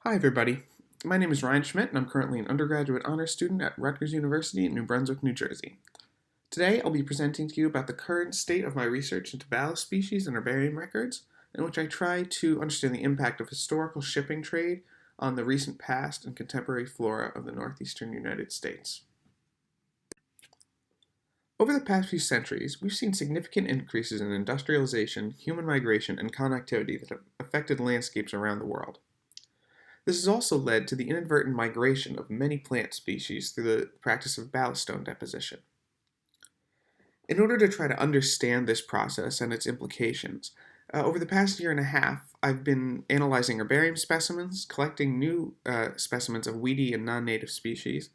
Hi everybody, my name is Ryan Schmidt and I'm currently an undergraduate honors student at Rutgers University in New Brunswick, New Jersey. Today I'll be presenting to you about the current state of my research into ballast species and herbarium records, in which I try to understand the impact of historical shipping trade on the recent past and contemporary flora of the northeastern United States. Over the past few centuries, we've seen significant increases in industrialization, human migration, and connectivity that have affected landscapes around the world. This has also led to the inadvertent migration of many plant species through the practice of ballast stone deposition. In order to try to understand this process and its implications, over the past year and a half, I've been analyzing herbarium specimens, collecting new specimens of weedy and non-native species,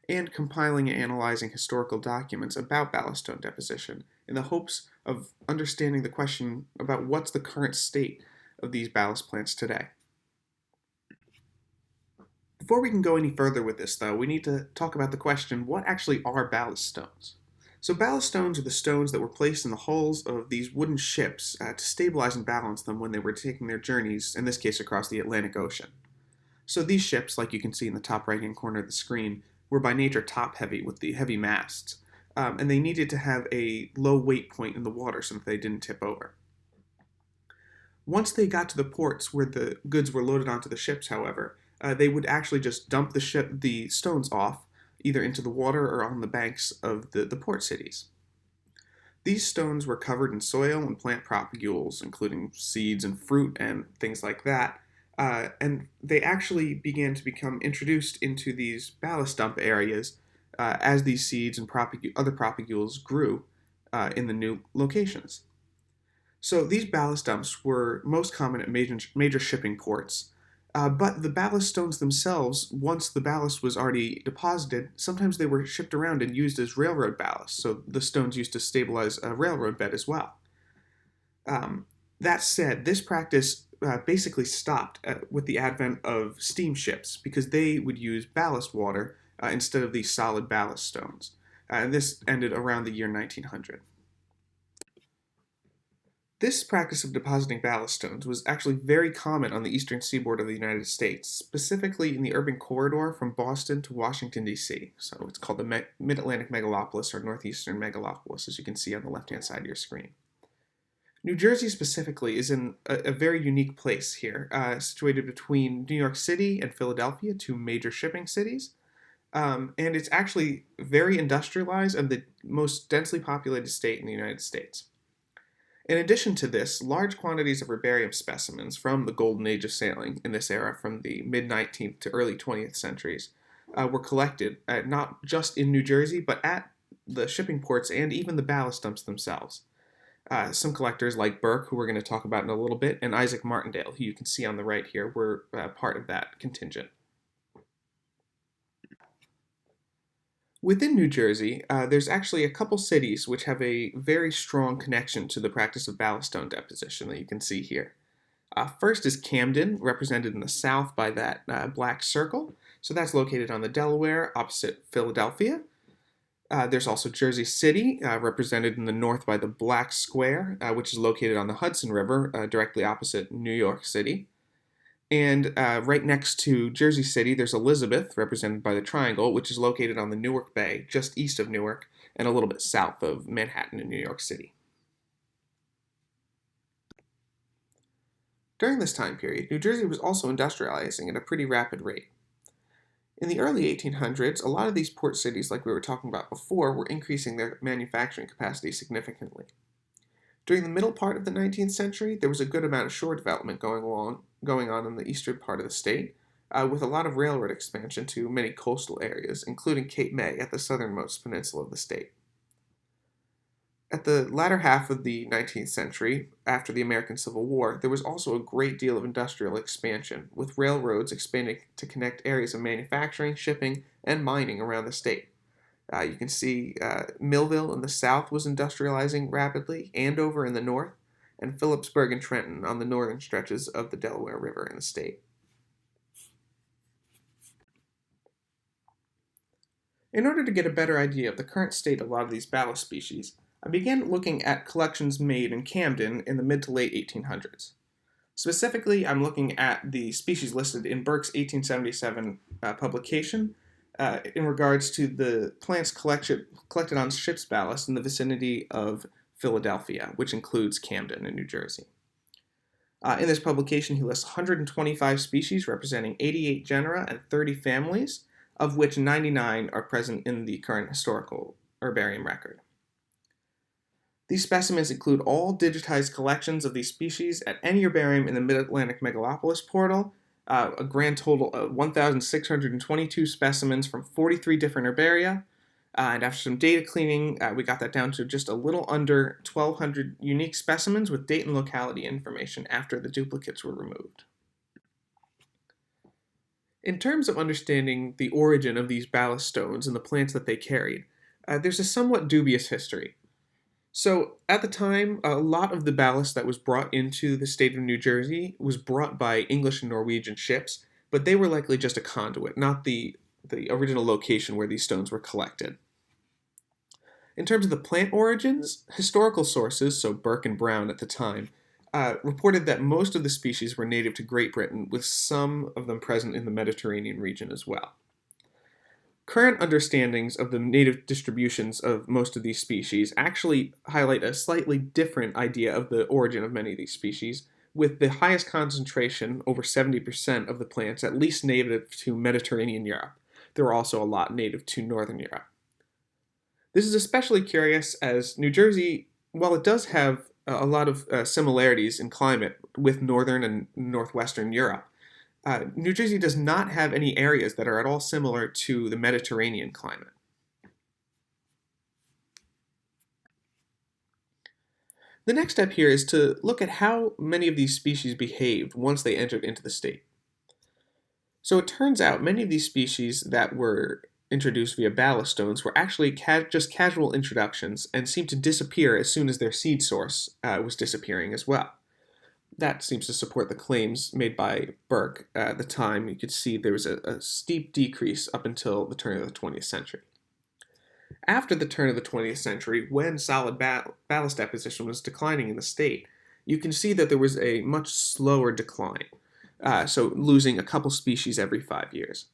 and compiling and analyzing historical documents about ballast stone deposition in the hopes of understanding the question about what's the current state of these ballast plants today. Before we can go any further with this, though, we need to talk about the question, what actually are ballast stones? So ballast stones are the stones that were placed in the hulls of these wooden ships to stabilize and balance them when they were taking their journeys, in this case across the Atlantic Ocean. So these ships, like you can see in the top right-hand corner of the screen, were by nature top-heavy with the heavy masts, and they needed to have a low weight point in the water so that they didn't tip over. Once they got to the ports where the goods were loaded onto the ships, however, they would actually just dump the stones off, either into the water or on the banks of the port cities. These stones were covered in soil and plant propagules, including seeds and fruit and things like that, and they actually began to become introduced into these ballast dump areas as these seeds and other propagules grew in the new locations. So these ballast dumps were most common at major shipping ports, but the ballast stones themselves, once the ballast was already deposited, sometimes they were shipped around and used as railroad ballast, so the stones used to stabilize a railroad bed as well. That said, this practice basically stopped with the advent of steamships because they would use ballast water instead of these solid ballast stones. And this ended around the year 1900. This practice of depositing ballast stones was actually very common on the eastern seaboard of the United States, specifically in the urban corridor from Boston to Washington, D.C. So it's called the Mid-Atlantic Megalopolis or Northeastern Megalopolis, as you can see on the left-hand side of your screen. New Jersey specifically is in a very unique place here, situated between New York City and Philadelphia, two major shipping cities. And it's actually very industrialized and the most densely populated state in the United States. In addition to this, large quantities of herbarium specimens from the golden age of sailing in this era from the mid-19th to early 20th centuries were collected not just in New Jersey, but at the shipping ports and even the ballast dumps themselves. Some collectors like Burk, who we're going to talk about in a little bit, and Isaac Martindale, who you can see on the right here, were part of that contingent. Within New Jersey, there's actually a couple cities which have a very strong connection to the practice of ballast stone deposition that you can see here. First is Camden, represented in the south by that black circle. So that's located on the Delaware, opposite Philadelphia. There's also Jersey City, represented in the north by the black square, which is located on the Hudson River, directly opposite New York City. And right next to Jersey City, there's Elizabeth, represented by the triangle, which is located on the Newark Bay, just east of Newark, and a little bit south of Manhattan in New York City. During this time period, New Jersey was also industrializing at a pretty rapid rate. In the early 1800s, a lot of these port cities, like we were talking about before, were increasing their manufacturing capacity significantly. During the middle part of the 19th century, there was a good amount of shore development going on in the eastern part of the state, with a lot of railroad expansion to many coastal areas, including Cape May at the southernmost peninsula of the state. At the latter half of the 19th century, after the American Civil War, there was also a great deal of industrial expansion, with railroads expanding to connect areas of manufacturing, shipping, and mining around the state. You can see Millville in the south was industrializing rapidly, Andover in the north, and Phillipsburg and Trenton on the northern stretches of the Delaware River in the state. In order to get a better idea of the current state of a lot of these ballast species, I began looking at collections made in Camden in the mid to late 1800s. Specifically, I'm looking at the species listed in Burke's 1877 publication in regards to the plants collected on Ships Ballast in the vicinity of Philadelphia, which includes Camden in New Jersey. In this publication, he lists 125 species representing 88 genera and 30 families, of which 99 are present in the current historical herbarium record. These specimens include all digitized collections of these species at any herbarium in the Mid-Atlantic Megalopolis portal, a grand total of 1,622 specimens from 43 different herbaria, and after some data cleaning, we got that down to just a little under 1,200 unique specimens with date and locality information after the duplicates were removed. In terms of understanding the origin of these ballast stones and the plants that they carried, there's a somewhat dubious history. So, at the time, a lot of the ballast that was brought into the state of New Jersey was brought by English and Norwegian ships, but they were likely just a conduit, not the original location where these stones were collected. In terms of the plant origins, historical sources, so Burk and Brown at the time, reported that most of the species were native to Great Britain, with some of them present in the Mediterranean region as well. Current understandings of the native distributions of most of these species actually highlight a slightly different idea of the origin of many of these species, with the highest concentration, over 70% of the plants, at least native to Mediterranean Europe. There are also a lot native to Northern Europe. This is especially curious as New Jersey, while it does have a lot of similarities in climate with Northern and Northwestern Europe, New Jersey does not have any areas that are at all similar to the Mediterranean climate. The next step here is to look at how many of these species behaved once they entered into the state. So it turns out many of these species that were introduced via ballast stones were actually just casual introductions and seemed to disappear as soon as their seed source was disappearing as well. That seems to support the claims made by Burk at the time. You could see there was a steep decrease up until the turn of the 20th century. After the turn of the 20th century, when solid ballast deposition was declining in the state, you can see that there was a much slower decline, so losing a couple species every 5 years.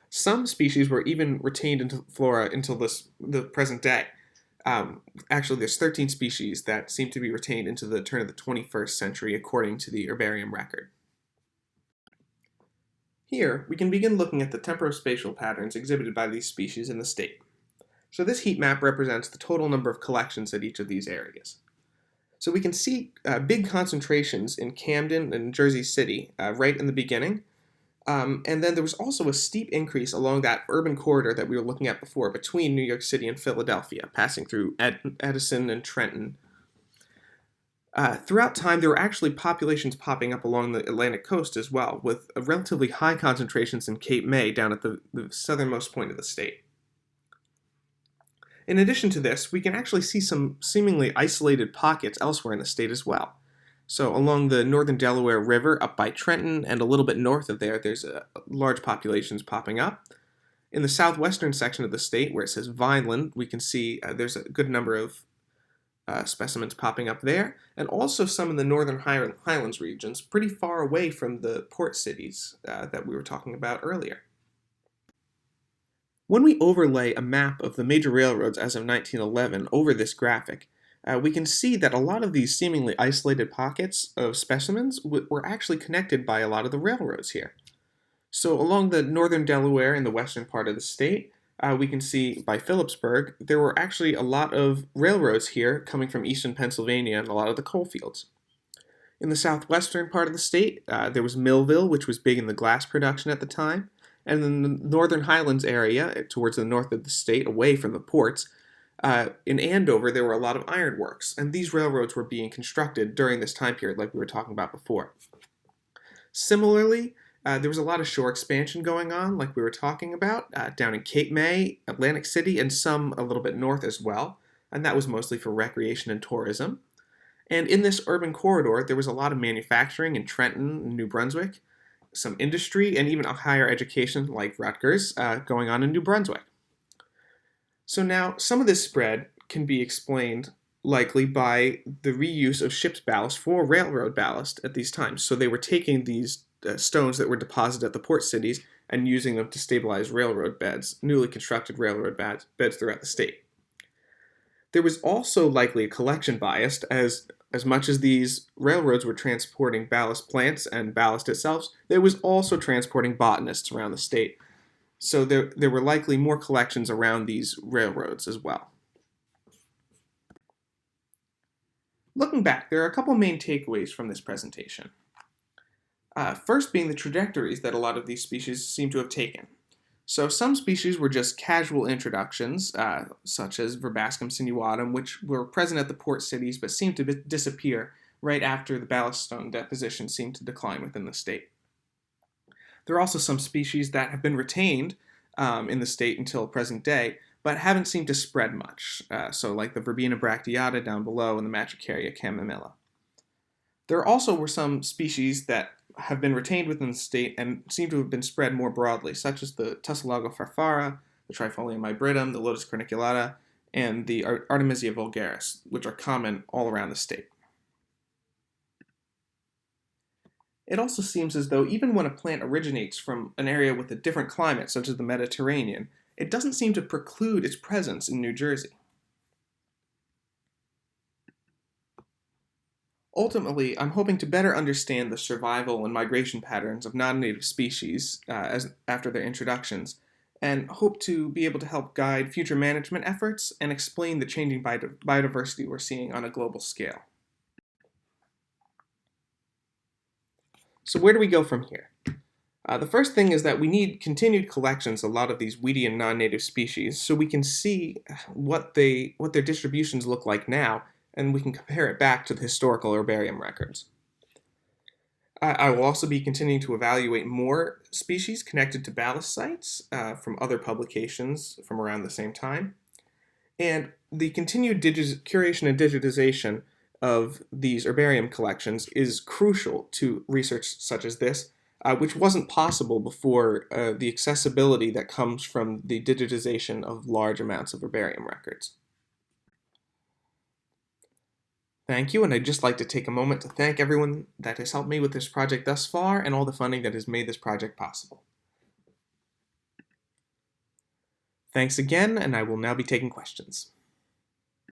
Some species were even retained into flora until the present day. Actually, there's 13 species that seem to be retained into the turn of the 21st century, according to the herbarium record. Here, we can begin looking at the temporospatial patterns exhibited by these species in the state. So this heat map represents the total number of collections at each of these areas. So we can see big concentrations in Camden and Jersey City right in the beginning. And then there was also a steep increase along that urban corridor that we were looking at before between New York City and Philadelphia, passing through Edison and Trenton. Throughout time, there were actually populations popping up along the Atlantic coast as well, with relatively high concentrations in Cape May down at the southernmost point of the state. In addition to this, we can actually see some seemingly isolated pockets elsewhere in the state as well. So along the northern Delaware River up by Trenton and a little bit north of there's large populations popping up. In the southwestern section of the state, where it says Vineland, we can see there's a good number of specimens popping up there, and also some in the northern highlands regions, pretty far away from the port cities that we were talking about earlier. When we overlay a map of the major railroads as of 1911 over this graphic, we can see that a lot of these seemingly isolated pockets of specimens were actually connected by a lot of the railroads here. So along the northern Delaware in the western part of the state, we can see by Phillipsburg, there were actually a lot of railroads here coming from eastern Pennsylvania and a lot of the coal fields. In the southwestern part of the state, there was Millville, which was big in the glass production at the time, and in the northern highlands area, towards the north of the state, away from the ports, in Andover, there were a lot of ironworks, and these railroads were being constructed during this time period like we were talking about before. Similarly, there was a lot of shore expansion going on like we were talking about down in Cape May, Atlantic City, and some a little bit north as well, and that was mostly for recreation and tourism. And in this urban corridor, there was a lot of manufacturing in Trenton and New Brunswick, some industry, and even a higher education like Rutgers going on in New Brunswick. So now, some of this spread can be explained likely by the reuse of ship's ballast for railroad ballast at these times. So they were taking these stones that were deposited at the port cities and using them to stabilize railroad beds, newly constructed railroad beds throughout the state. There was also likely a collection bias, as much as these railroads were transporting ballast plants and ballast itself, they was also transporting botanists around the state. So there were likely more collections around these railroads as well. Looking back, there are a couple main takeaways from this presentation. First being the trajectories that a lot of these species seem to have taken. So some species were just casual introductions, such as Verbascum sinuatum, which were present at the port cities but seemed to disappear right after the ballast stone deposition seemed to decline within the state. There are also some species that have been retained in the state until present day, but haven't seemed to spread much, so like the Verbena bracteata down below and the Matricaria chamomilla. There also were some species that have been retained within the state and seem to have been spread more broadly, such as the Tussilago farfara, the Trifolium ibridum, the Lotus corniculata, and the Artemisia vulgaris, which are common all around the state. It also seems as though even when a plant originates from an area with a different climate, such as the Mediterranean, it doesn't seem to preclude its presence in New Jersey. Ultimately, I'm hoping to better understand the survival and migration patterns of non-native species after their introductions, and hope to be able to help guide future management efforts and explain the changing biodiversity we're seeing on a global scale. So where do we go from here? The first thing is that we need continued collections of a lot of these weedy and non-native species so we can see what their distributions look like now, and we can compare it back to the historical herbarium records. I will also be continuing to evaluate more species connected to ballast sites from other publications from around the same time. And the continued curation and digitization of these herbarium collections is crucial to research such as this, which wasn't possible before the accessibility that comes from the digitization of large amounts of herbarium records. Thank you, and I'd just like to take a moment to thank everyone that has helped me with this project thus far and all the funding that has made this project possible. Thanks again, and I will now be taking questions.